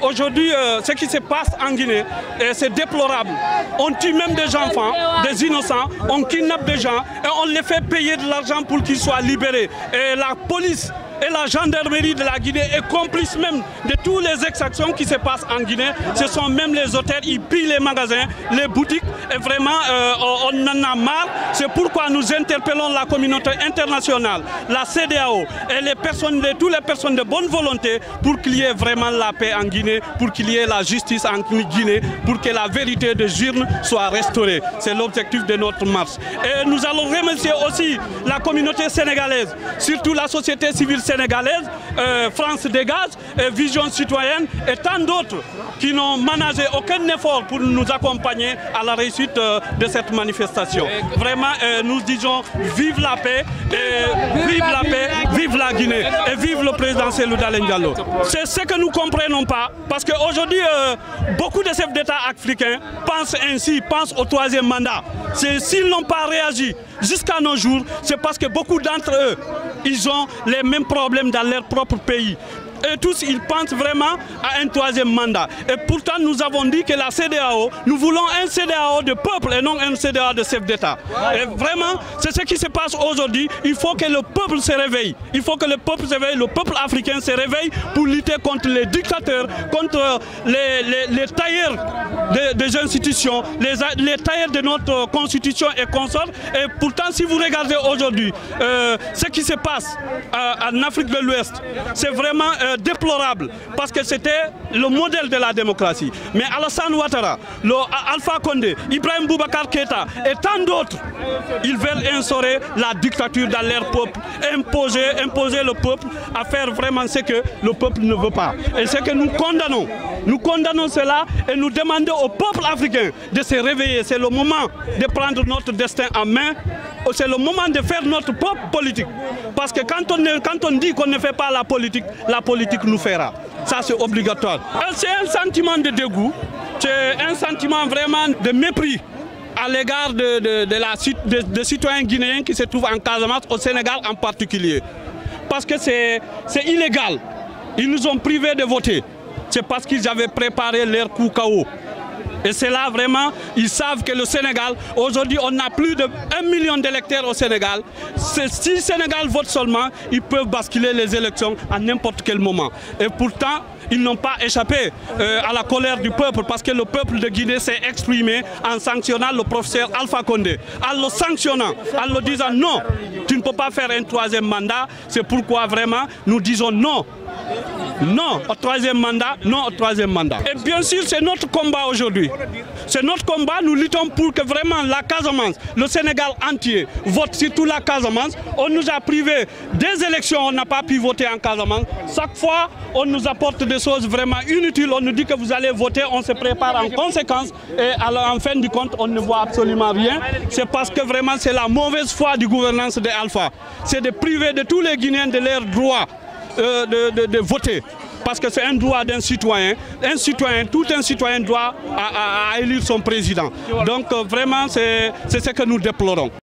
Aujourd'hui, ce qui se passe en Guinée, c'est déplorable. On tue même des enfants, des innocents, on kidnappe des gens et on les fait payer de l'argent pour qu'ils soient libérés. Et la police et la gendarmerie de la Guinée est complice même de toutes les exactions qui se passent en Guinée. Ce sont même les auteurs, ils pillent les magasins, les boutiques et vraiment on en a marre. C'est pourquoi nous interpellons la communauté internationale, la CEDEAO et toutes les personnes de bonne volonté pour qu'il y ait vraiment la paix en Guinée, pour qu'il y ait la justice en Guinée, pour que la vérité des urnes soit restaurée. C'est l'objectif de notre marche. Et nous allons remercier aussi la communauté sénégalaise, surtout la société civile sénégalaise, France Dégage, Vision Citoyenne et tant d'autres qui n'ont managé aucun effort pour nous accompagner à la réussite de cette manifestation. Vraiment, nous disons vive la paix, vive la Guinée et vive le président Cellou Dalein Diallo. C'est ce que nous ne comprenons pas parce qu'aujourd'hui, beaucoup de chefs d'État africains pensent ainsi, pensent au troisième mandat. S'ils n'ont pas réagi jusqu'à nos jours, c'est parce que beaucoup d'entre eux, ils ont les mêmes problèmes dans leur propre pays. Et tous, ils pensent vraiment à un troisième mandat. Et pourtant, nous avons dit que la CEDEAO, nous voulons un CEDEAO de peuple et non un CEDEAO de chef d'État. Et vraiment, c'est ce qui se passe aujourd'hui. Il faut que le peuple se réveille. Il faut que le peuple se réveille, le peuple africain se réveille pour lutter contre les dictateurs, contre les tailleurs des institutions, les tailleurs de notre constitution et consorts. Et pourtant, si vous regardez aujourd'hui ce qui se passe en Afrique de l'Ouest, c'est vraiment déplorable parce que c'était le modèle de la démocratie. Mais Alassane Ouattara, Alpha Condé, Ibrahim Boubacar Keïta et tant d'autres, ils veulent instaurer la dictature dans leur peuple, imposer le peuple à faire vraiment ce que le peuple ne veut pas. Et c'est que nous condamnons. Nous condamnons cela et nous demandons au peuple africain de se réveiller. C'est le moment de prendre notre destin en main. C'est le moment de faire notre propre politique. Parce que quand on dit qu'on ne fait pas la politique nous fera. Ça, c'est obligatoire. C'est un sentiment de dégoût, c'est un sentiment vraiment de mépris à l'égard des citoyens guinéens qui se trouvent en Casamance, au Sénégal en particulier. Parce que c'est illégal. Ils nous ont privés de voter. C'est parce qu'ils avaient préparé leur coup KO. Et c'est là vraiment, ils savent que le Sénégal, aujourd'hui on a plus de 1 million d'électeurs au Sénégal. Si le Sénégal vote seulement, ils peuvent basculer les élections à n'importe quel moment. Et pourtant, ils n'ont pas échappé à la colère du peuple parce que le peuple de Guinée s'est exprimé en sanctionnant le professeur Alpha Condé. En le sanctionnant, en le disant non, tu ne peux pas faire un troisième mandat. C'est pourquoi vraiment nous disons non. Non au troisième mandat, non au troisième mandat. Et bien sûr, c'est notre combat aujourd'hui. C'est notre combat, nous luttons pour que vraiment la Casamance, le Sénégal entier, vote surtout la Casamance. On nous a privés des élections, on n'a pas pu voter en Casamance. Chaque fois, on nous apporte des choses vraiment inutiles. On nous dit que vous allez voter, on se prépare en conséquence. Et alors, en fin du compte, on ne voit absolument rien. C'est parce que vraiment, c'est la mauvaise foi du gouvernance de Alpha. C'est de priver de tous les Guinéens de leur droit de voter. Parce que c'est un droit d'un citoyen. Tout un citoyen doit à élire son président. Donc vraiment, c'est ce que nous déplorons.